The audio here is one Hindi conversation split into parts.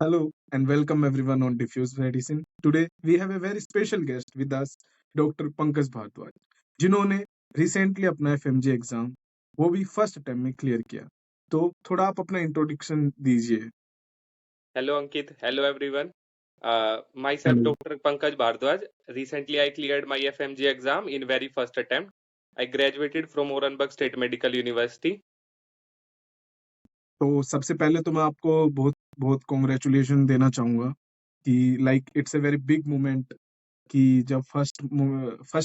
Hello and welcome everyone on Diffuse Medicine. Today we have a very special guest with us, Dr. Pankaj Bhardwaj, जिन्होंने रिसेंटली अपना एफएमजी एग्जाम वो भी फर्स्ट अटेम्प्ट में क्लियर किया। तो थोड़ा आप अपना इंट्रोडक्शन दीजिए। Hello Ankit, hello everyone. Myself hello. Dr. Pankaj Bhardwaj. Recently I cleared my FMG exam in very first attempt. I graduated from Orenburg State Medical University. तो सबसे पहले तो मैं आपको बहुत बहुत कॉन्ग्रेचुलेशन देना चाहूंगा कि like it's a very big moment कि जब फर्स्ट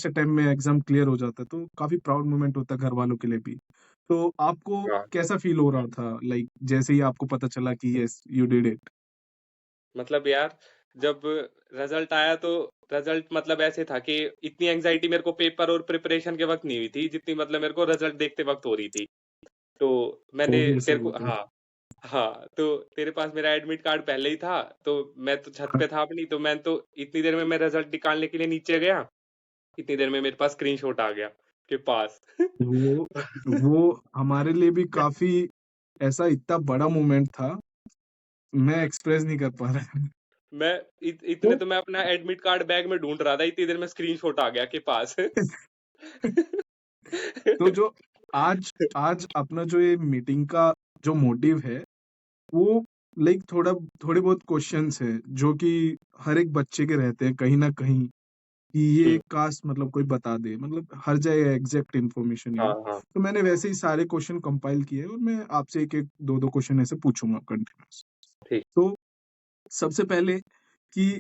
अटेम्प्ट में एग्जाम क्लियर हो जाता है तो काफी प्राउड मोमेंट होता है घर वालों के लिए भी। तो आपको हाँ, कैसा फील हो रहा था लाइक जैसे ही आपको पता चला कि यस यू डिड इट? मतलब यार जब रिजल्ट आया तो रिजल्ट मतलब ऐसे था कि इतनी एंजाइटी मेरे को पेपर और प्रिपरेशन के वक्त नहीं हुई थी जितनी मतलब मेरे को रिजल्ट देखते वक्त हो रही थी। तो मैंने ऑब्वियस है तेरे वो को तो। हाँ हाँ तो तेरे पास मेरा एडमिट कार्ड पहले ही था। तो मैं तो छत पे था अपनी, तो मैं तो इतनी देर में मैं रिजल्ट निकालने के लिए नीचे गया। इतनी देर में मेरे पास स्क्रीनशॉट आ गया के पास। वो वो हमारे लिए भी काफी ऐसा इतना बड़ा मोमेंट था, मैं एक्सप्रेस नहीं कर पा रहा। मैं इतने तो तो मैं अपना एडमिट कार्ड बैग में ढूंढ रहा था, इतनी देर में स्क्रीनशॉट आ गया के पास। तो जो आज आज अपना जो ये मीटिंग का जो मोटिव है वो लाइक थोड़े बहुत क्वेश्चंस हैं जो कि हर एक बच्चे के रहते हैं कहीं ना कहीं कि ये हम्म, काश मतलब कोई बता दे, मतलब हर जगह एग्जैक्ट इन्फॉर्मेशन नहीं हाँ है। हाँ तो मैंने वैसे ही सारे क्वेश्चन कंपाइल किए और मैं आपसे एक एक दो दो क्वेश्चन ऐसे पूछूंगा कंटिन्यूस। ठीक। तो सबसे पहले कि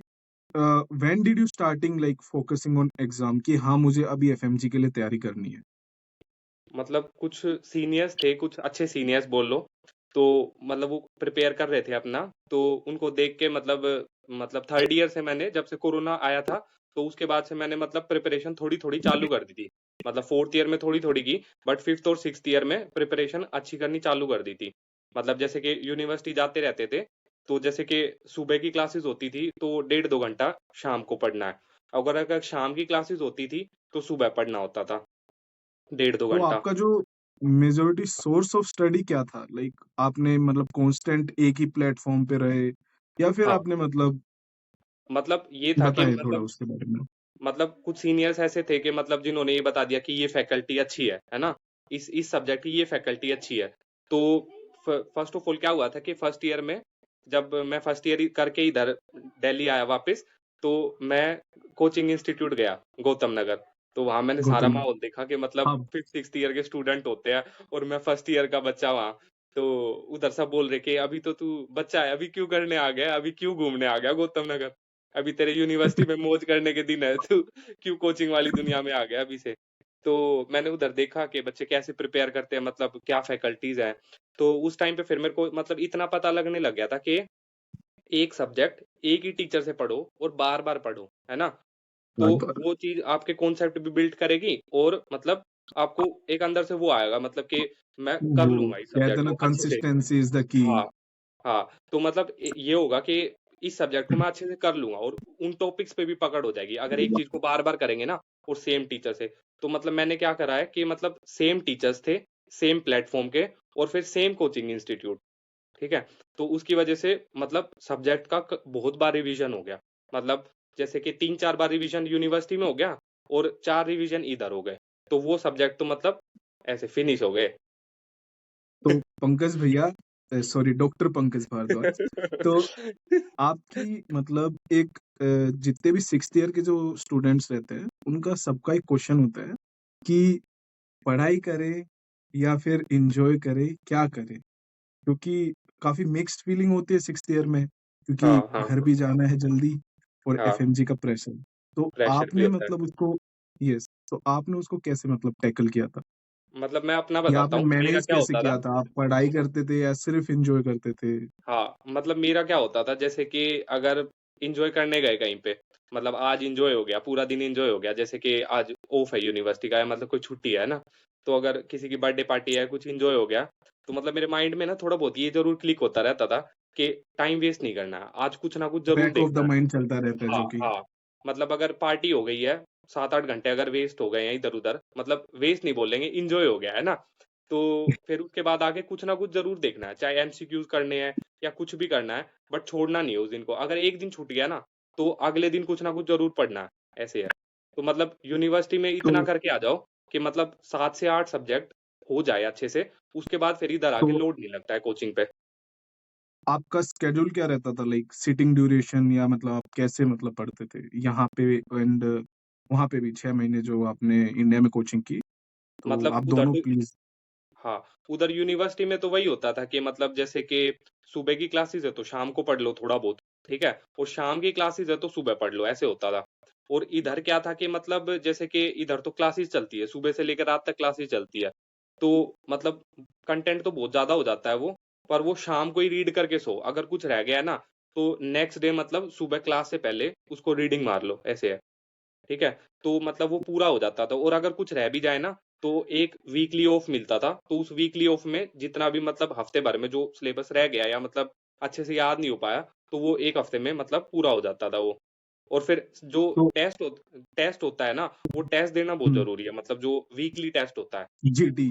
when did you starting like focusing on exam कि हाँ मुझे अभी एफएमजी के लिए तैयारी करनी है? मतलब कुछ सीनियर्स थे, कुछ अच्छे सीनियर्स बोल लो। तो मतलब वो प्रिपेयर कर रहे थे अपना, तो उनको देख के मतलब थर्ड ईयर से मैंने, जब से कोरोना आया था तो उसके बाद से मैंने मतलब प्रिपरेशन थोड़ी थोड़ी चालू कर दी थी। मतलब फोर्थ ईयर में थोड़ी थोड़ी की, बट फिफ्थ और सिक्स्थ ईयर में प्रिपरेशन अच्छी करनी चालू कर दी थी। मतलब जैसे कि यूनिवर्सिटी जाते रहते थे, तो जैसे कि सुबह की क्लासेस होती थी तो 1.5 2 घंटा शाम को पढ़ना है। अगर अगर शाम की क्लासेस होती थी तो सुबह पढ़ना होता था 1.5 2 तो घंटा। आपका जो मेजोरिटी सोर्स ऑफ स्टडी क्या था, लाइक आपने मतलब कांस्टेंट एक ही प्लेटफॉर्म पे रहे या फिर हाँ, आपने मतलब मतलब ये था कि बताएं थोड़ा उसके बारे में। मतलब कुछ सीनियर्स ऐसे थे कि मतलब जिन्होंने ये बता दिया कि ये फैकल्टी अच्छी है ना, इस सब्जेक्ट की ये फैकल्टी अच्छी है। तो फर्स्ट ऑफ ऑल क्या हुआ था कि फर्स्ट ईयर में, जब मैं फर्स्ट ईयर करके इधर दिल्ली आया वापस, तो मैं कोचिंग इंस्टीट्यूट गया गौतम नगर। तो वहां मैंने सारा गौतम। माहौल देखा कि मतलब हाँ। फिफ्थ सिक्स ईयर के स्टूडेंट होते हैं और मैं फर्स्ट ईयर का बच्चा वहां। तो उधर सब बोल रहे कि अभी तो तू बच्चा है, अभी क्यों करने आ गया, अभी क्यों घूमने आ गया गौतम नगर, अभी तेरे यूनिवर्सिटी में मौज करने के दिन है, तू क्यों कोचिंग वाली दुनिया में आ गया अभी से। तो मैंने उधर देखा कि बच्चे कैसे प्रिपेयर करते हैं, मतलब क्या फैकल्टीज हैं। तो उस टाइम पे फिर मेरे को मतलब इतना पता लगने लग गया था कि एक सब्जेक्ट एक ही टीचर से पढ़ो और बार बार पढ़ो, है ना। तो बार वो चीज आपके कॉन्सेप्ट भी बिल्ड करेगी और मतलब आपको एक अंदर से वो आएगा, मतलब कि मैं कर वो लूंगा इस कहते हैं सब्जेक्ट ना को अच्छे से। Consistency is the key. हाँ हाँ, तो मतलब ये होगा कि इस सब्जेक्ट को मैं अच्छे से कर लूंगा और उन टॉपिक्स पे भी पकड़ हो जाएगी अगर एक चीज को बार बार करेंगे ना, और सेम टीचर से। तो मतलब मैंने क्या करा है कि मतलब सेम टीचर्स थे, सेम प्लेटफॉर्म के, और फिर सेम कोचिंग इंस्टीट्यूट। ठीक है। तो उसकी वजह से मतलब सब्जेक्ट का बहुत बार रिवीजन हो गया। मतलब जैसे कि 3 4 बार रिवीजन यूनिवर्सिटी में हो गया और 4 रिवीजन इधर हो गए। तो वो सब्जेक्ट तो मतलब ऐसे फिनिश हो गए। तो पंकज भैया, सॉरी डॉक्टर पंकज भारद्वाज, तो आपकी मतलब एक जितने भी सिक्स्थ ईयर के जो स्टूडेंट्स रहते हैं उनका सबका एक क्वेश्चन होता है कि पढ़ाई करे या फिर एंजॉय करे, क्या करे? क्योंकि काफी मिक्स्ड फीलिंग होती है सिक्स्थ ईयर में, क्योंकि हाँ हाँ घर भी जाना है जल्दी और हाँ, एफएमजी का प्रेशर। तो प्रेशर भी आपने होता है। मतलब उसको, यस, तो आपने उसको कैसे मतलब टैकल किया था मतलब मैं अपना या बताता आपने हूँ मेरा मैनेज क्या कैसे होता था। किया था? आप पढ़ाई करते थे या सिर्फ एंजॉय करते थे? हाँ, मतलब मेरा क्या होता था, जैसे कि अगर इंजॉय करने गए कहीं पे, मतलब आज इंजॉय हो गया, पूरा दिन इंजॉय हो गया, जैसे कि आज ऑफ है यूनिवर्सिटी का, मतलब कोई छुट्टी है ना। तो अगर किसी की बर्थडे पार्टी है, कुछ इंजॉय हो गया, तो मतलब मेरे माइंड में ना थोड़ा बहुत ये जरूर क्लिक होता रहता था कि टाइम वेस्ट नहीं करना है, आज कुछ ना कुछ जरूर बैक ऑफ द देखना है। माइंड चलता रहता है हाँ जो कि। हाँ, मतलब अगर पार्टी हो गई है, 7 8 घंटे अगर वेस्ट हो गए हैं इधर उधर, मतलब वेस्ट नहीं बोलेंगे, इंजॉय हो गया है ना। तो फिर उसके बाद आगे कुछ ना कुछ ज़रूर देखना है, चाहे एमसीक्यूज़ करने हैं या कुछ भी करना है, बट छोड़ना नहीं है उस दिन को। अगर एक दिन छूट गया ना, तो अगले दिन कुछ ना कुछ ज़रूर पढ़ना है, ऐसे है। तो मतलब यूनिवर्सिटी में तो इतना करके आ जाओ कि मतलब 7 से 8 सब्जेक्ट हो जाए अच्छे से, उसके बाद फिर इधर आके तो लोड नहीं लगता है कोचिंग पे। आपका स्केड्यूल क्या रहता था, लाइक सिटिंग ड्यूरेशन, या मतलब आप कैसे मतलब पढ़ते थे यहाँ पे एंड वहाँ पे भी 6 महीने जो आपने इंडिया में कोचिंग की, तो मतलब आप उधर दोनों तो प्लीज। हाँ, उधर यूनिवर्सिटी में तो वही होता था कि मतलब जैसे कि सुबह की क्लासेस है तो शाम को पढ़ लो थोड़ा बहुत, ठीक है? और शाम की क्लासेस है तो सुबह पढ़ लो, ऐसे होता था। और इधर क्या था कि मतलब जैसे कि इधर तो क्लासेस चलती है, सुबह से लेकर रात तक क्लासेस चलती है। तो मतलब कंटेंट तो बहुत ज़्यादा हो जाता है वो, पर वो शाम को ही रीड करके सो। अगर कुछ रह गया है ना, तो नेक्स्ट डे मतलब सुबह क्लास से पहले उसको रीडिंग मार लो, ऐसे है। ठीक है? तो मतलब वो पूरा हो जाता था और अगर कुछ रह भी जाए ना, तो एक वीकली ऑफ मिलता था, तो उस वीकली ऑफ में जितना भी मतलब हफ्ते भर में जो सिलेबस रह गया या मतलब अच्छे से याद नहीं हो पाया, तो वो 1 हफ्ते में मतलब पूरा हो जाता था वो। और फिर जो तो टेस्ट होता है ना, वो टेस्ट देना बहुत ज़रूरी है, मतलब जो वीकली टेस्ट होता है। जीटी,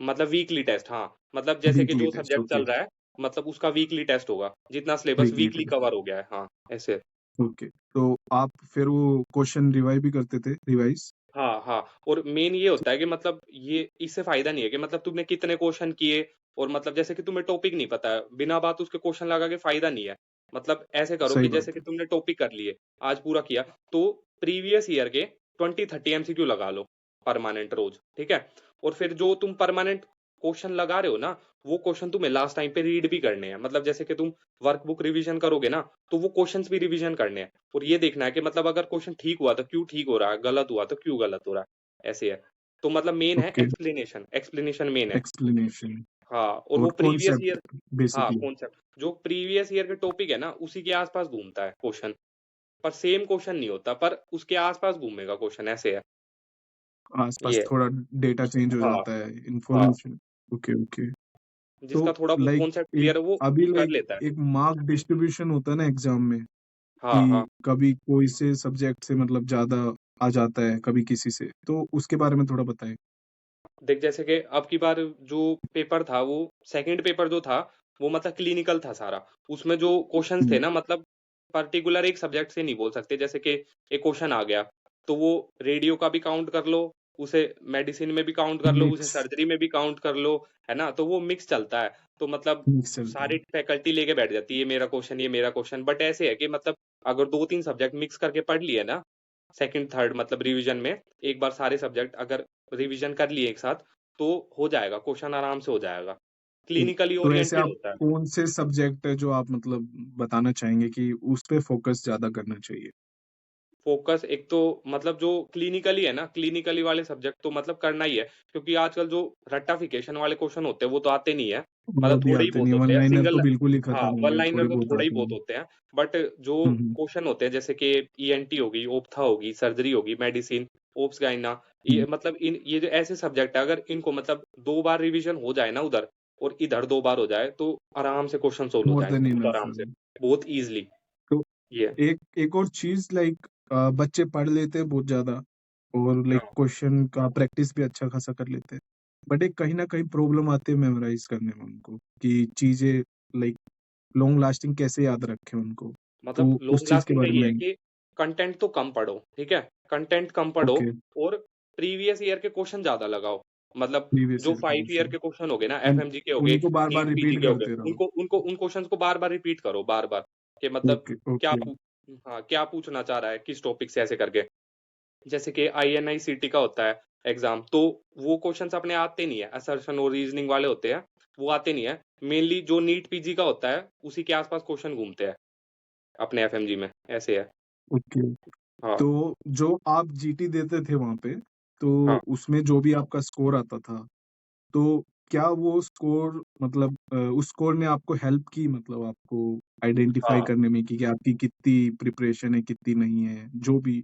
मतलब वीकली टेस्ट, हाँ, मतलब जैसे कि वीकली जो टेस्ट, सब्जेक्ट ओके। चल रहा है, मतलब उसका वीकली टेस्ट होगा, जितना syllabus weekly weekly test, cover हो गया है, हाँ, ऐसे। ओके। तो आप फिर वो क्वेश्चन रिवाइज भी करते थे, रिवाइज? हाँ, हाँ। और मेन ये होता है कि मतलब ये इससे फ़ायदा नहीं है कि मतलब तुमने कितने क्वेश्चन किए और मतलब जैसे कि तुम्हें टॉपिक नहीं पता है, बिना बात उसके क्वेश्चन लगा के फ़ायदा नहीं है। मतलब ऐसे करो सही कि जैसे बात कि है। तुमने टॉपिक कर लिए, आज पूरा किया, तो प्रीवियस ईयर के 20-30 एमसीक्यू लगा लो, परमानेंट रोज़, ठीक है? और फिर जो तुम परमानेंट क्वेश्चन लगा रहे हो ना, वो क्वेश्चन तुम्हें लास्ट टाइम पे रीड भी करने हैं। मतलब जैसे कि तुम वर्कबुक रिवीजन करोगे ना, तो वो क्वेश्चंस भी रिवीजन करने हैं और ये देखना है कि मतलब अगर क्वेश्चन ठीक हुआ तो क्यों ठीक हो रहा है, गलत हुआ तो क्यों गलत हो रहा है, ऐसे है। तो मतलब मेन है ओके, एक्सप्लेनेशन, एक्सप्लेनेशन मेन है। एक्सप्लेनेशन हाँ, और वो और प्रीवियस कॉन्सेप्ट ईयर हाँ, बेसिकली कॉन्सेप्ट जो प्रीवियस ईयर के टॉपिक है ना, उसी के आस-पास घूमता है क्वेश्चन, पर सेम क्वेश्चन नहीं होता, पर उसके आस-पास घूमेगा क्वेश्चन, ऐसे है। आसपास ये है। थोड़ा डेटा चेंज हो हाँ, जाता है, हाँ, इंफॉर्मेशन। Okay okay. तो जिसका थोड़ा बहुत लाइक कॉन्सेप्ट एक क्लियर है वो अभी कर लाइक लेता है। एक मार्क डिस्ट्रीब्यूशन होता है ना एग्जाम में, हाँ, कि हाँ। कभी कोई से सब्जेक्ट से मतलब ज्यादा आ जाता है, कभी किसी से, तो उसके बारे में थोड़ा बताएं। देख जैसे कि अब की बार जो पेपर था वो सेकंड पेपर जो था वो मतलब क्लिनिकल था सारा। उसमें जो क्वेश्चंस थे हम्म, ना मतलब पर्टिकुलर एक सब्जेक्ट से नहीं बोल सकते। जैसे कि एक क्वेश्चन आ गया तो वो रेडियो का भी काउंट कर लो, उसे मेडिसिन में भी काउंट कर लो, उसे मिक्स सर्जरी में भी काउंट कर लो, है ना? तो वो मिक्स चलता है। तो मतलब मिक्स चलता सारी है। फैकल्टी लेके बैठ जाती है, ये मेरा क्वेश्चन, ये मेरा क्वेश्चन। बट ऐसे है कि मतलब अगर 2-3 सब्जेक्ट मिक्स करके पढ़ लिए ना सेकंड, थर्ड मतलब रिवीजन में, एक बार सारे सब्जेक्ट अगर रिवीजन कर लिए एक साथ, तो हो जाएगा, क्वेश्चन आराम से हो जाएगा। क्लिनिकली तो ऐसे ओरिएंटेड आप होता है। कौन से सब्जेक्ट है जो आप मतलब बताना चाहेंगे कि उस पे फोकस ज्यादा करना चाहिए? फोकस एक तो मतलब जो क्लिनिकली है ना, क्लिनिकली वाले सब्जेक्ट तो मतलब करना ही है, क्योंकि आजकल जो रट्टाफिकेशन वाले क्वेश्चन होते हैं, वो तो आते नहीं है। वो मतलब भी थोड़े ही आते बहुत नहीं, वन होते हैं, लाइनर तो सिंगल बिल्कुल ही हाँ, खत्म हो वन गए, लाइनर थोड़े तो बहुत थोड़े ही आते बहुत हैं। होते हैं। बट जो हम्म क्वेश्चन होते हैं जैसे कि ईएनटी होगी, ओप्था होगी, सर्जरी होगी, मेडिसिन, ओब्स गाइना, ये हम्म। मतलब इन ये जो ऐसे सब्जेक्ट है, अगर इनको मतलब 2 बार रिवीजन हो जाए ना उधर और इधर 2 बार हो जाए, तो आराम से क्वेश्चन सोल्व हो मोर जाएँगे, देन बहुत इनफ आराम है। से, बहुत ईज़िली। तो ये है। एक एक और चीज लाइक बच्चे पढ़ लेते हैं बहुत ज्यादा, और लाइक हाँ। क्वेश्चन का प्रैक्टिस भी अच्छा खासा कर लेते हैं, बट एक कहीं ना कहीं प्रॉब्लम आती है मेमोराइज करने में उनको, कि चीजें लाइक लॉन्ग लास्टिंग कैसे याद रखें उनको, मतलब तो उस लॉन्ग चीज के लास्टिंग का बारे ये है में। कि कंटेंट तो कम पढ़ो, ठीक है? कंटेंट कम पढ़ो ओके, और प्रीवियस ईयर के क्वेश्चन ज़्यादा लगाओ। मतलब प्रीवियस जो ईयर के 5 ईयर क्वेश्चन के क्वेश्चन हो गए ना, उन एफएमजी के हो गए, उनको बार बार नीट पीजी रिपीट के हो गए, करते रहो। उनको उनको उन क्वेश्चन्स को बार-बार रिपीट करो, बार-बार कि मतलब ओके क्या ओके। पू हाँ, क्या पूछना चाह रहा है, किस टॉपिक से ऐसे करके। जैसे कि आईएनआई-सीटी का होता है एग्ज़ाम, तो वो क्वेश्चन्स अपने आते नहीं है, असर्शन और रीज़निंग वाले होते हैं, वो आते नहीं है। मेनली जो नीट पीजी का होता है, उसी के आस-पास क्वेश्चन घूमते हैं, अपने एफएमजी में, ऐसे है। ओके, हाँ, तो जो आप जीटी देते थे वहां पे, तो हाँ, उसमें जो भी आपका स्कोर आता था, तो क्या वो स्कोर मतलब उस स्कोर ने आपको हेल्प की, मतलब आपको आइडेंटिफाई हाँ, करने में कि आपकी कितनी प्रिपरेशन है, कितनी नहीं है, जो भी?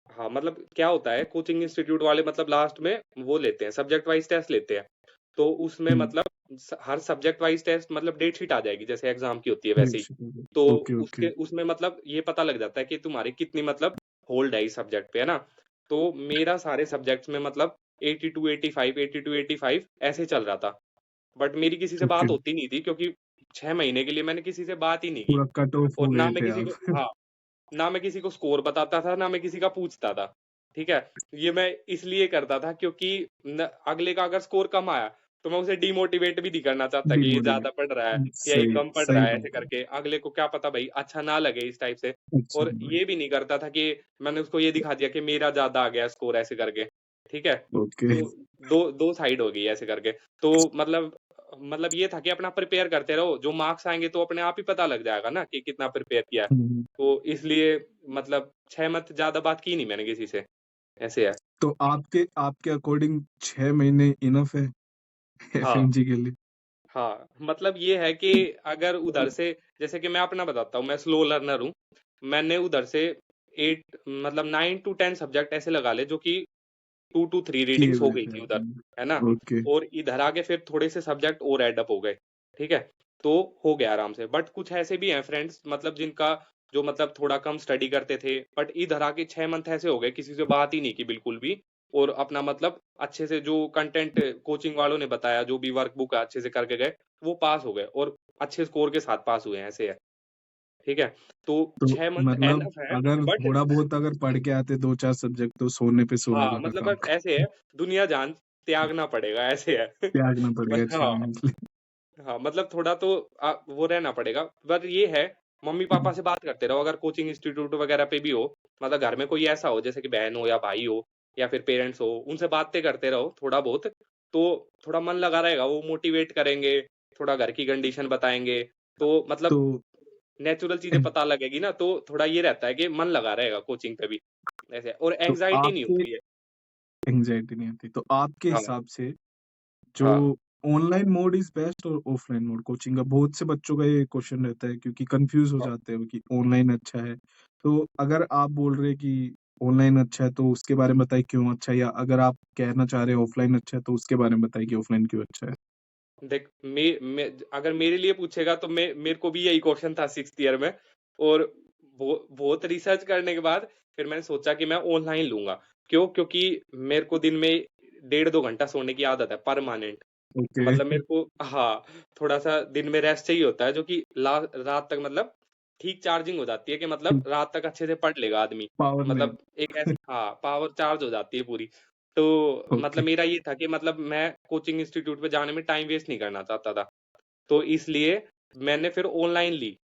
हाँ, मतलब क्या होता है कोचिंग इंस्टीट्यूट वाले मतलब लास्ट में वो लेते हैं, सब्जेक्ट वाइज़ टेस्ट लेते हैं। तो उसमें हम्म, मतलब हर सब्जेक्ट वाइज़ टेस्ट मतलब डेट शीट आ जाएगी, जैसे एग्ज़ाम की होती है वैसे ही। तो ओके ओके। उसके उसमें मतलब ये पता लग जाता है कि तुम्हारी कितनी मतलब होल्ड है इस सब्जेक्ट पे, है ना? तो मेरा सारे सब्जेक्ट्स में मतलब 82 85 82 85 ऐसे चल रहा था। बट मेरी किसी से ओके, बात होती नहीं थी, क्योंकि 6 महीने के लिए मैंने किसी से बात ही नहीं की। पूरा कट ऑफ हो और ना गए मैं थे किसी को, आप। हाँ, ना मैं किसी को स्कोर बताता था, ना मैं किसी का पूछता था। ठीक है? ये मैं इसलिए करता था क्योंकि अगले का अगर स्कोर कम आया, तो मैं उसे डिमोटिवेट भी नहीं करना चाहता कि ये ज्यादा पढ़ रहा है डिमोटिवेट, या ये सही कम पढ़ सही रहा है, ऐसे बात है। करके अगले को क्या पता भाई अच्छा ना लगे इस टाइप से। अच्छा और भाई। ये भी नहीं करता था कि मैंने उसको ये दिखा दिया कि मेरा ज्यादा आ गया स्कोर, ऐसे करके। ठीक है? ओके। तो दो दो साइड हो गई ऐसे करके। तो मतलब ये था कि अपना प्रिपेयर करते रहो, जो मार्क्स आएंगे तो अपने आप ही पता लग जाएगा ना कि कितना प्रिपेयर किया है। हम्म, तो इसलिए मतलब 6 मंथ ज़्यादा बात की नहीं मैंने किसी से, ऐसे है। तो आपके आपके अकॉर्डिंग 6 महीने इनफ है हाँ, एफएमजी के लिए? हाँ, मतलब ये है कि अगर उधर से, जैसे कि मैं अपना बताता हूँ, मैं स्लो लर्नर हूँ। मैंने उधर से 8 मतलब 9 टू 10 सब्जेक्ट ऐसे लगा ले जो कि 2 टू 3 किए रीडिंग्स हो हुए गई थे थी उधर, है ना? आपने? ओके। और इधर आके फिर थोड़े से सब्जेक्ट और ऐड अप हो गए, ठीक है? तो हो गया आराम से। बट कुछ ऐसे भी हैं फ्रेंड्स, मतलब जिनका जो मतलब थोड़ा कम स्टडी करते थे, बट इधर आके 6 मंथ ऐसे हो गए, किसी से बात ही नहीं की बिल्कुल भी। और अपना मतलब अच्छे से जो कंटेंट कोचिंग वालों ने बताया, जो भी वर्कबुक अच्छे से करके गए, वो पास हो गए और अच्छे स्कोर के साथ पास हुए हैं, ऐसे है। ठीक है? तो तो 6 मंथ मतलब एनफ है, अगर बट थोड़ा बहुत अगर पढ़ के आते 2-4 सब्जेक्ट तो सोने पे हाँ, सुहागा का मतलब काम। बस ऐसे है, दुनिया जान त्यागना पड़ेगा, ऐसे है। त्यागना बस पड़ेगा 6 हाँ, महीने के लिए। हाँ, मतलब थोड़ा तो वो रहना पड़ेगा। पर ये है, मम्मी पापा से बात करते रहो, अगर कोचिंग इंस्टीट्यूट वगैरह पे भी हो, मतलब घर में कोई ऐसा हो जैसे कि बहन हो या भाई हो या फिर पेरेंट्स हो, उनसे बातें करते रहो थोड़ा बहुत, तो थोड़ा मन लगा रहेगा, वो मोटिवेट करेंगे, थोड़ा घर की कंडीशन बताएंगे, तो तो मतलब नेचुरल चीजें पता लगेगी ना, तो थोड़ा ये रहता है कि मन लगा रहेगा कोचिंग पे भी, ऐसे। और तो एंग्जाइटी नहीं आपके होती है। एंग्जाइटी नहीं आती तो आपके हाँ, हिसाब से जो हाँ, ऑनलाइन मोड इज बेस्ट और ऑफलाइन मोड कोचिंग का, बहुत से बच्चों का ये क्वेश्चन रहता है क्योंकि कंफ्यूज हो हाँ। जाते हैं कि ऑनलाइन अच्छा है। तो अगर आप बोल रहे हैं कि ऑनलाइन अच्छा है तो उसके बारे में बताइए क्यों अच्छा है, या अगर आप कहना चाह रहे हैं ऑफलाइन अच्छा है तो उसके बारे में बताइए कि ऑफलाइन क्यों अच्छा है। देख, मैं अगर मेरे लिए पूछेगा तो मैं मेरे को भी यही क्वेश्चन था 6th ईयर में। और बहुत रिसर्च करने के बाद फिर मैंने सोचा कि मैं ऑनलाइन लूंगा। क्यों? क्योंकि मेरे को दिन में 1.5 2 घंटा सोने की आदत है, परमानेंट। ओके। मतलब मेरे को, हाँ, थोड़ा सा दिन में रेस्ट चाहिए होता है, जो कि रात तक मतलब ठीक चार्जिंग हो जाती है, कि मतलब रात तक अच्छे से पढ़ लेगा आदमी। पावर मतलब नैप। एक ऐसे, हाँ, पावर चार्ज हो जाती है पूरी। तो ओके। मतलब मेरा ये था कि मतलब मैं कोचिंग इंस्टीट्यूट पे जाने में टाइम वेस्ट नहीं करना चाहता था। तो इसलिए मैंने फिर ऑनलाइन ली।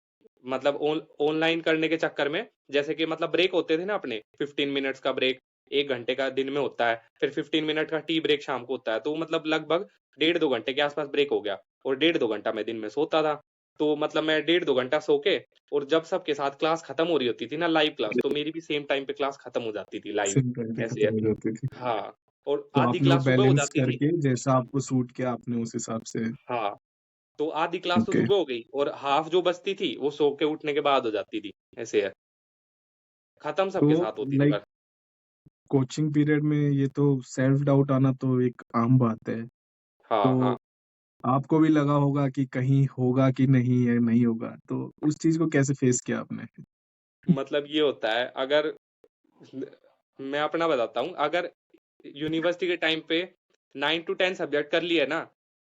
मतलब ऑनलाइन करने के चक्कर में, जैसे कि मतलब ब्रेक होते थे ना अपने, 15 मिनट्स का ब्रेक 1 घंटे का दिन में होता है, फिर 15 मिनट का टी ब्रेक शाम को होता है, तो मतलब लगभग 1.5 2 घंटे के आसपास ब्रेक हो गया। और 1.5 2 घंटा मैं दिन में सोता था। तो मतलब मैं 1.5 2 घंटा सो के, और जब सबके साथ क्लास खत्म हो रही होती थी ना, लाइव क्लास, तो मेरी भी सेम टाइम पे क्लास खत्म हो जाती थी लाइव, सिम टाइम पे ऐसे खत्म है। हो जाती थी। हाँ, और तो आधी आपने वो क्लास सुबह हो बैलेंस जाती थी। करके जैसा आपको सूट किया आपने उस हिसाब से। हाँ, तो आधी क्लास तो ओके। सुबह हो गई, और हाफ जो बचती थी वो सो के उठने के बाद हो जाती थी, ऐसे है। खत्म तो सबके साथ होती थी लाइक पर। कोचिंग पीरियड में ये तो सेल्फ डाउट आना तो एक आम बात है। हाँ, तो हाँ। आपको भी लगा होगा कि कहीं होगा कि नहीं है, नहीं होगा, तो उस चीज को कैसे फेस किया आपने? मतलब ये होता है, अगर मैं अपना बताता हूँ, अगर यूनिवर्सिटी के टाइम पे 9 टू 10 सब्जेक्ट कर लिए ना,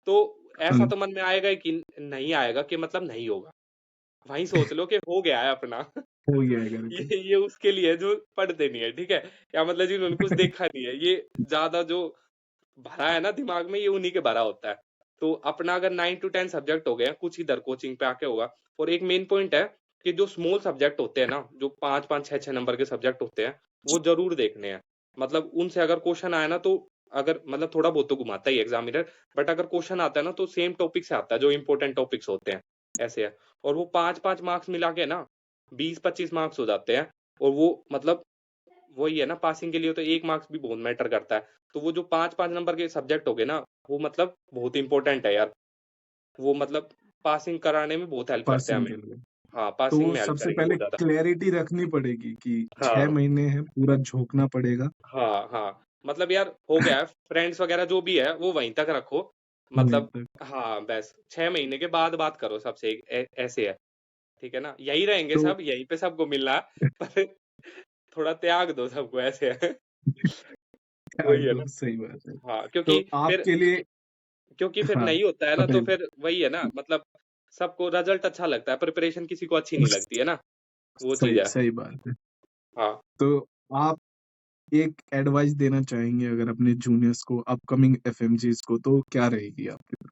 तो हाँ, ऐसा तो मन में आएगा ही कि नहीं आएगा, कि मतलब नहीं होगा। वहीं सोच लो कि हो गया है अपना। हो गया है करके। ये उसके लिए जो पढ़ते नहीं है, ठीक है? या मतलब जिन्होंने कुछ देखा नहीं है, ये ज्यादा जो भरा है ना दिमाग में, ये उन्हीं के भरा होता है। तो अपना अगर 9 टू 10 सब्जेक्ट हो गए, कुछ इधर कोचिंग पे आके होगा। और एक मेन पॉइंट है कि जो स्मॉल सब्जेक्ट होते हैं ना, जो 5 5 6 6 नंबर के सब्जेक्ट होते हैं, वो जरूर देखने हैं। मतलब उनसे अगर क्वेश्चन आया ना, तो अगर मतलब थोड़ा बहुत तो घुमाता ही एग्जामिनर, बट अगर क्वेश्चन आता है ना, तो सेम टॉपिक से आता है, जो इंपॉर्टेंट टॉपिक्स होते हैं, ऐसे है। और वो 5 5 मार्क्स मिला के ना 20 25 मार्क्स हो जाते हैं। और वो मतलब वही है ना, पासिंग के लिए तो 1 मार्क्स भी बहुत मैटर करता है। तो वो जो 5 5 नंबर के सब्जेक्ट हो गए ना, वो मतलब बहुत इंपॉर्टेंट है यार। वो मतलब पासिंग कराने में बहुत हेल्प करते हैं पासिंग हमें। के लिए। हाँ, पासिंग तो में हेल्प सबसे करेंगे पहले बहुत ज़्यादा। क्लैरिटी रखनी पड़ेगी कि छह हाँ, महीने हैं, पूरा झोंकना पड़ेगा। हाँ, हाँ। मतलब यार हो गया है, फ्रेंड्स वगैरह जो भी है वो वहीं तक रखो। वहीं मतलब तक। हाँ, बस 6 महीने के बाद बात करो सबसे, ऐसे है। ठीक है ना? यहीं रहेंगे तो सब, यहीं पे सबको मिलना है, पर थोड़ा त्याग दो सबको, ऐसे है। वही है आउटडोर ना। सही बात है। हाँ, तो फिर आपके लिए क्योंकि फिर हाँ, नहीं होता है ना, तो बताइए। फिर वही है ना, मतलब सबको रिजल्ट अच्छा लगता है, प्रिपरेशन किसी को अच्छी नहीं लगती है ना, वो चीज़ सही है। सही बात है। हाँ, तो आप एक एडवाइस देना चाहेंगे अगर अपने जूनियर्स को, अपकमिंग एफएमजीज को, तो क्या रहेगी आपकी?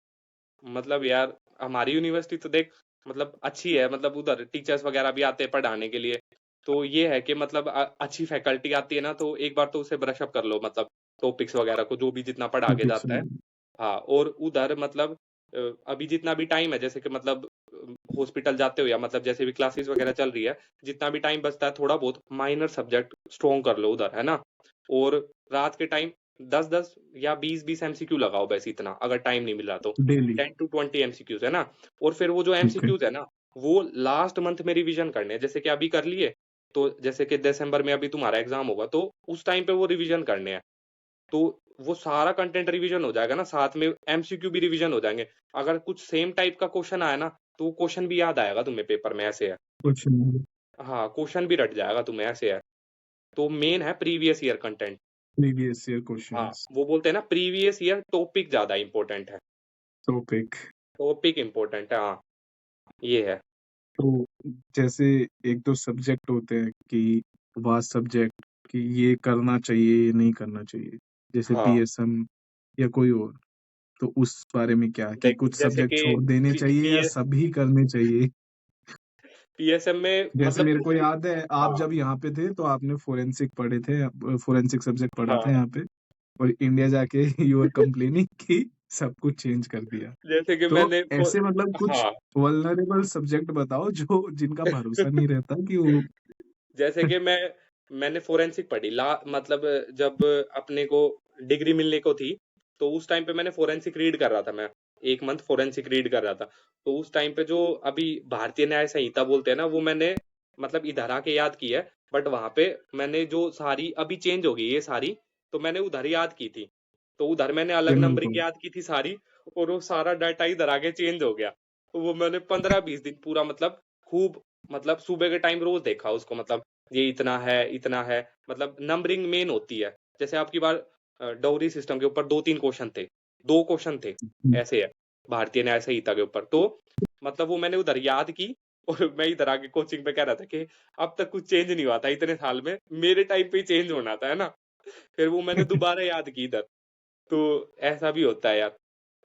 मतलब यार हमारी यूनिवर्सिटी तो देख मतलब अच्छी है, मतलब उधर टीचर्स वगैरह भी आते हैं पढ़ाने के लिए। तो ये है कि मतलब अच्छी फैकल्टी आती है ना, तो एक बार तो उसे ब्रश अप कर लो, मतलब टॉपिक्स वगैरह को जो भी जितना पढ़ा के टॉपिक्स जाता है। हाँ, और उधर मतलब अभी जितना भी टाइम है, जैसे कि मतलब हॉस्पिटल जाते हो या मतलब जैसे भी क्लासेस वगैरह चल रही है, जितना भी टाइम बचता है थोड़ा बहुत माइनर सब्जेक्ट स्ट्रॉन्ग कर लो उधर, है ना। और रात के टाइम 10-10 या 20-20 एमसीक्यू लगाओ, बस इतना, अगर टाइम नहीं मिल रहा तो। डेली? 10 to 20 एमसीक्यूज है ना। और फिर वो जो ओके। एमसीक्यूज है ना, वो लास्ट मंथ में रिवीजन करने हैं, जैसे कि अभी कर लिए, तो जैसे कि दिसंबर में अभी तुम्हारा एग्जाम होगा, तो उस टाइम पे वो रिवीजन करने हैं। तो वो सारा कंटेंट रिवीजन हो जाएगा ना, साथ में एमसीक्यू भी रिवीजन हो जाएंगे। अगर कुछ सेम टाइप का क्वेश्चन आया ना, तो वो क्वेश्चन भी याद आएगा तुम्हें पेपर में, ऐसे है। कुछ नहीं। हाँ, क्वेश्चन भी रट जाएगा तुम्हें, ऐसे है। तो मेन है previous year content. Previous year हाँ, क्वेश्चंस। वो बोलते हैं ना प्रीवियस ईयर टॉपिक ज्यादा इंपॉर्टेंट है। टॉपिक। टॉपिक इंपॉर्टेंट है, हाँ, ये है। तो जैसे एक दो सब्जेक्ट होते हैं कि वास्ट सब्जेक्ट, कि ये करना चाहिए ये नहीं करना चाहिए, जैसे हाँ, पीएसएम या कोई और, तो उस बारे में क्या, कि देख कुछ जैसे सब्जेक्ट कि छोड़ देने चाहिए या पीएस सभी करने चाहिए? पीएसएम में जैसे मतलब मेरे को याद है, आप हाँ, जब यहाँ पे थे तो आपने फोरेंसिक पढ़े थे, फोरेंसिक सब्जेक्ट पढ़ा था हाँ, यहाँ पे, और इंडिया जाके यू आर कंप्लेनिंग कि सब कुछ चेंज कर दिया। जैसे कि तो मैंने ऐसे मतलब कुछ हाँ, वल्नरेबल सब्जेक्ट बताओ जो जिनका भरोसा नहीं रहता कि वो जैसे कि मैंने फोरेंसिक पढ़ी ला, मतलब जब अपने को डिग्री मिलने को थी, तो उस टाइम पे मैंने फोरेंसिक रीड कर रहा था मैं। 1 मंथ फोरेंसिक रीड कर रहा था। तो उस टाइम पे जो अभी भारतीय न्याय संहिता बोलते हैं ना, वो मैंने मतलब इधर आके याद की है। बट वहां पे मैंने जो सारी अभी चेंज हो गई ये सारी, तो मैंने उधर याद की थी। तो उधर मैंने अलग पेनल नंबरिंग कोड। याद की थी सारी, और वो सारा डाटा इधर आके चेंज हो गया। तो वो मैंने 15-20 दिन पूरा मतलब खूब, मतलब सुबह के टाइम रोज देखा उसको, मतलब ये इतना है, मतलब नंबरिंग मेन होती है। जैसे आपकी बार डाउरी सिस्टम के ऊपर 2-3 क्वेश्चन थे, 2 क्वेश्चन थे, ऐसे है भारतीय न्याय संहिता के ऊपर। तो मतलब वो मैंने उधर याद की, और मैं इधर आके कोचिंग पे कह रहा था कि अब तक कुछ चेंज नहीं हुआ था इतने साल में, मेरे टाइम पे ही चेंज होना था, है ना। फिर वो मैंने दोबारा याद की इधर। तो ऐसा भी होता है यार।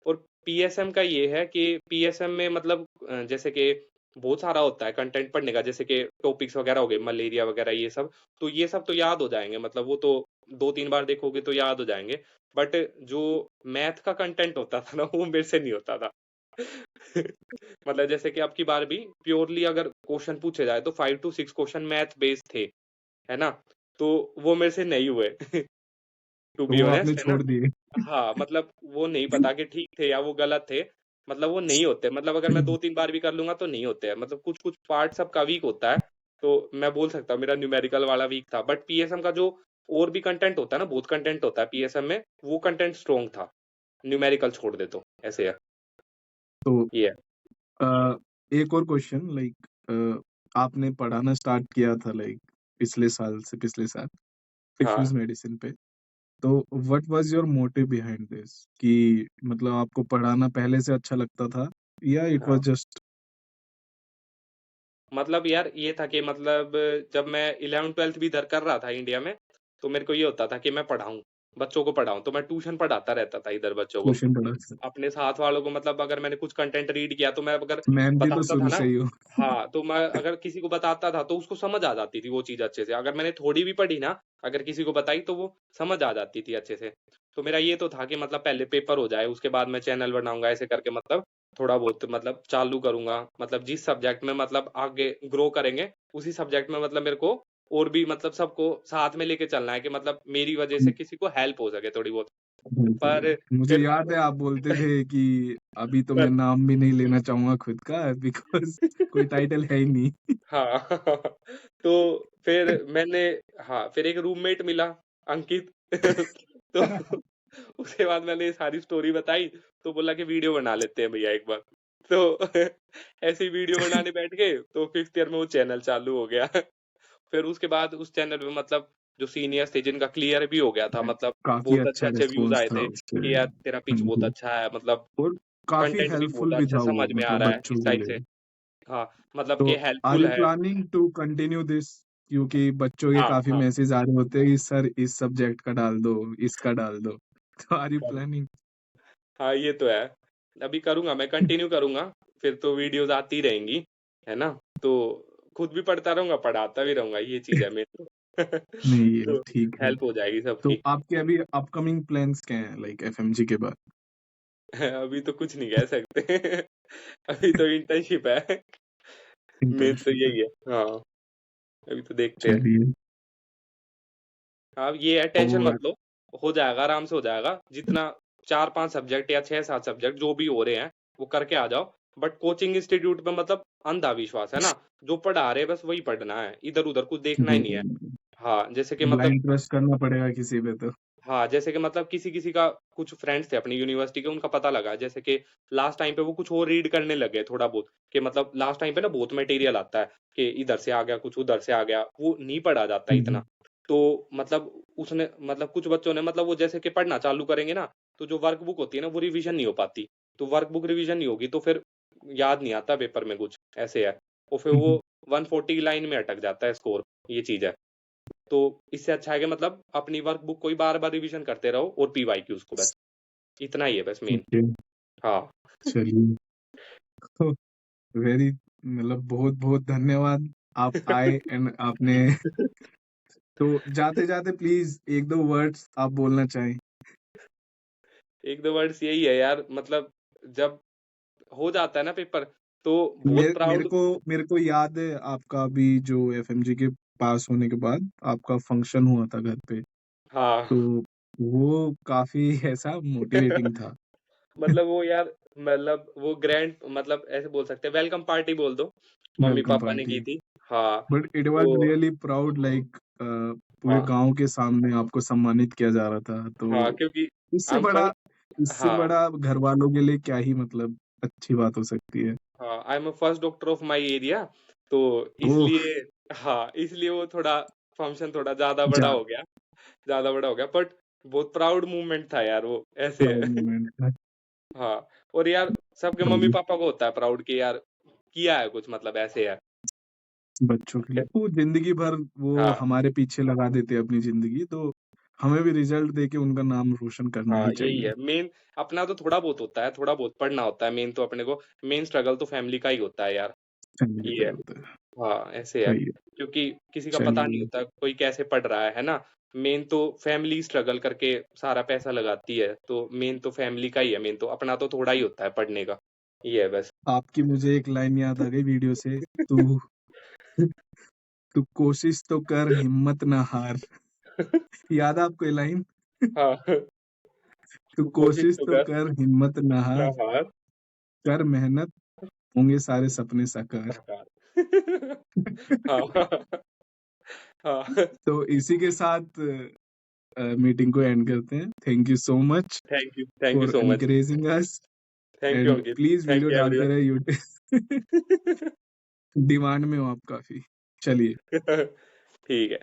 और पीएसएम का ये है कि पीएसएम में मतलब जैसे कि बहुत सारा होता है कंटेंट पढ़ने का, जैसे कि टॉपिक्स वगैरह हो गए, मलेरिया वगैरह ये सब। तो ये सब तो याद हो जाएंगे, मतलब वो तो 2-3 बार देखोगे तो याद हो जाएंगे। बट जो मैथ का कंटेंट होता था ना, वो मेरे से नहीं होता था। मतलब जैसे कि अब की बार भी प्योरली अगर क्वेश्चन पूछे जाए तो 5 to 6 क्वेश्चन मैथ बेस्ड थे, है ना। तो वो मेरे से नहीं हुए। टू तो बी वो आपने ऑनेस्ट, है ना। छोड़ दिए? हाँ, मतलब वो नहीं पता कि ठीक थे या वो गलत थे। मतलब वो नहीं होते, मतलब अगर मैं 2-3 बार भी कर लूँगा तो नहीं होते हैं। मतलब कुछ-कुछ पार्ट सबका वीक होता है। तो मैं बोल सकता हूँ मेरा न्यूमेरिकल वाला वीक था। बट पीएसएम का जो और भी कंटेंट होता है ना, बहुत कंटेंट होता है पीएसएम में, वो कंटेंट स्ट्रॉन्ग था। न्यूमेरिकल छोड़ दे तो, ऐसे है। तो ये है। एक और क्वेश्चन, लाइक आपने पढ़ाना स्टार्ट किया था लाइक पिछले साल हाँ, फिशरीज मेडिसिन पे, तो what was your motive behind this, कि मतलब आपको पढ़ाना पहले से अच्छा लगता था या इट वाज हाँ। जस्ट? मतलब यार ये था कि मतलब जब मैं 11th-12th भी इधर कर रहा था इंडिया में, तो मेरे को ये होता था कि मैं पढ़ाऊँ, बच्चों को पढ़ाऊँ। तो मैं ट्यूशन पढ़ाता रहता था इधर बच्चों को। क्वेश्चन पढ़ा? अपने साथ वालों को, मतलब अगर मैंने कुछ कंटेंट रीड किया तो मैं अगर मेहनती तो बताता था शुरू ना, से ही हो। हाँ, तो मैं अगर किसी को बताता था तो उसको समझ आ जाती थी वो चीज़ अच्छे से। अगर मैंने थोड़ी भी पढ़ी ना, अगर किसी को बताई तो वो समझ आ जाती थी अच्छे से। तो मेरा ये तो था कि मतलब पहले पेपर हो जाए, उसके बाद मैं चैनल बनाऊँगा, ऐसे करके मतलब थोड़ा बहुत मतलब चालू करूँगा। मतलब जिस सब्जेक्ट में मतलब आगे ग्रो करेंगे, उसी सब्जेक्ट में मतलब मेरे को और भी मतलब सबको साथ में लेके चलना है, कि मतलब मेरी वजह से किसी को हेल्प हो सके थोड़ी बहुत। पर मुझे फिर याद है आप बोलते थे कि अभी तो मैं नाम भी नहीं लेना चाहूंगा खुद का, बिकॉज कोई टाइटल है ही नहीं। हाँ। तो फिर मैंने, हाँ, फिर एक रूममेट मिला, अंकित। तो उसके बाद मैंने ये सारी स्टोरी बताई, तो बोला कि वीडियो बना लेते हैं भैया एक बार। तो ऐसे ही वीडियो बनाने बैठ गए, तो 5th ईयर में वो चैनल चालू हो गया। फिर उसके बाद उस चैनल पे मतलब जो सीनियर्स थे जिनका क्लियर भी हो गया था, मतलब काफी बहुत अच्छा अच्छे-अच्छे व्यूज़ रिस्पॉन्स आए था थे उससे। कि यार तेरा हाँ पिच बहुत जी। अच्छा है, मतलब और काफी कंटेंट भी बहुत हेल्पफुल भी अच्छा था समझ वो, में आ मतलब रहा है इस बच्चों के साइड से। लिए। हाँ, मतलब तो कि आर हेल्पफुल यू है। Planning to continue this? क्योंकि बच्चों के हाँ, काफी हाँ। मैसेज आ रहे होते हैं कि सर इस सब्जेक्ट का डाल दो, इसका डाल दो। तो आर यू प्लानिंग? हाँ, ये तो है। अभी करूँगा, मैं कंटिन्यू करूँगा, फिर तो वीडियोज़ आती रहेंगी, है ना? तो खुद भी पढ़ता रहूँगा, पढ़ाता भी रहूँगा, ये चीज़ है मेन तो। नहीं, ये तो ठीक है। हेल्प हो जाएगी तो सबकी। आपके अभी अपकमिंग प्लान्स क्या हैं, लाइक एफएमजी के बाद? अभी तो कुछ नहीं कह सकते। अभी तो इंटर्नशिप है। मेन तो इंटर्नशिप है। यही है। हाँ, अभी तो देखते हैं। चलिए। हाँ, ये है, टेंशन और मत लो, हो जाएगा, आराम से हो जाएगा। जितना 4-5 सब्जेक्ट या 6-7 सब्जेक्ट जो भी हो रहे हैं, वो करके आ जाओ। बट कोचिंग इंस्टीट्यूट पे मतलब अंधा विश्वास है ना, जो पढ़ा रहे हैं बस वही पढ़ना है, इधर-उधर कुछ देखना ही नहीं है। हाँ, जैसे कि मतलब ब्लाइंड ट्रस्ट करना पड़ेगा किसी पे तो। हाँ, जैसे कि मतलब किसी-किसी का कुछ फ्रेंड्स थे अपनी यूनिवर्सिटी के, उनका पता लगा जैसे कि लास्ट टाइम पे वो कुछ और रीड करने लगे थोड़ा बहुत, कि मतलब लास्ट टाइम पे ना बहुत मटेरियल आता है कि इधर से आ गया, कुछ उधर से आ गया, वो नहीं पढ़ा जाता इतना। हम्म, तो मतलब उसने मतलब कुछ बच्चों ने मतलब वो जैसे कि पढ़ना चालू करेंगे ना, तो जो वर्क बुक होती है ना, वो रिवीजन नहीं हो पाती। तो वर्क बुक रिवीजन नहीं होगी तो फिर याद नहीं आता पेपर में कुछ, ऐसे है। और फिर हम्म, वो 140 लाइन में अटक जाता है स्कोर, ये चीज़ है। तो इससे अच्छा है कि मतलब अपनी वर्क बुक को ही बार-बार रिवीजन करते रहो और पीवाईक्यूज़ को बस, इतना ही है बस मेन। ओके। हाँ। चलिए। तो वेरी, मतलब बहुत बहुत धन्यवाद। आप आए एंड आपने तो जाते जाते प्लीज एक दो वर्ड्स आप बोलना चाहें। एक दो वर्ड्स यही है यार, मतलब जब हो जाता है ना पेपर, तो बहुत मेरे मेरे प्राउड। को मेरे को याद है आपका भी, जो एफएमजी के पास होने के बाद आपका फंक्शन हुआ था घर पे, हाँ। तो वो काफी ऐसा मोटिवेटिंग था। मतलब वो यार, मतलब वो ग्रैंड, मतलब ऐसे बोल सकते हैं वेलकम पार्टी बोल दो, वेलकम मम्मी-पापा ने पार्टी। की थी। हाँ, बट इट वाज तो रियली प्राउड, लाइक पूरे हाँ, गांव के सामने आपको सम्मानित किया जा रहा था, हाँ, तो क्योंकि इससे आई एम बड़ा फर्स्ट। इससे हाँ, बड़ा घर वालों के लिए क्या ही, मतलब अच्छी बात हो सकती है। हाँ, I am a first doctor of my area, तो ओह। इसलिए हाँ, इसलिए वो थोड़ा फंक्शन थोड़ा ज़्यादा बड़ा जा हो गया। ज़्यादा बड़ा हो गया, बट बहुत प्राउड मोमेंट था यार वो, ऐसे प्राउड है। मोमेंट था। हाँ, और यार सबके चलिए, मम्मी-पापा को होता है प्राउड कि यार किया है कुछ, मतलब ऐसे है। बच्चों के ठीक लिए है? वो जिंदगी भर वो हाँ, हमारे पीछे लगा देते हैं अपनी जिंदगी, तो हमें भी रिजल्ट देके उनका नाम रोशन करना हाँ, ही यही चाहिए। है। मेन अपना तो थोड़ा बहुत होता है, थोड़ा बहुत पढ़ना होता है मेन तो अपने को, मेन स्ट्रगल तो फैमिली का ही होता है यार, फैमिली का ये ही है। होता है। हाँ, ऐसे है। सही है। क्योंकि किसी का पता नहीं चलिए। होता कोई कैसे पढ़ रहा है ना? मेन तो फैमिली स्ट्रगल करके सारा पैसा लगाती है, तो मेन तो फैमिली का ही है, मेन तो अपना तो थोड़ा ही होता है पढ़ने का। ये है बस। आपकी मुझे एक लाइन याद आ गई वीडियो से, तू तू कोशिश तो कर, हिम्मत ना हार। याद है आपको ये लाइन? हाँ, तू तू कोशिश कोशिश तो तो कर, कर, हिम्मत ना ना हार, हार, कर मेहनत, होंगे सारे सपने साकार। साकार। हाँ, हाँ। तो इसी के साथ मीटिंग को एंड करते हैं। Thank you so much thank you for so much. Encouraging us. Thank you and Ankit, please thank video you डालते एवरीवन। रहे यूट्यूब। डिमांड में हो आप काफी। चलिए। ठीक है।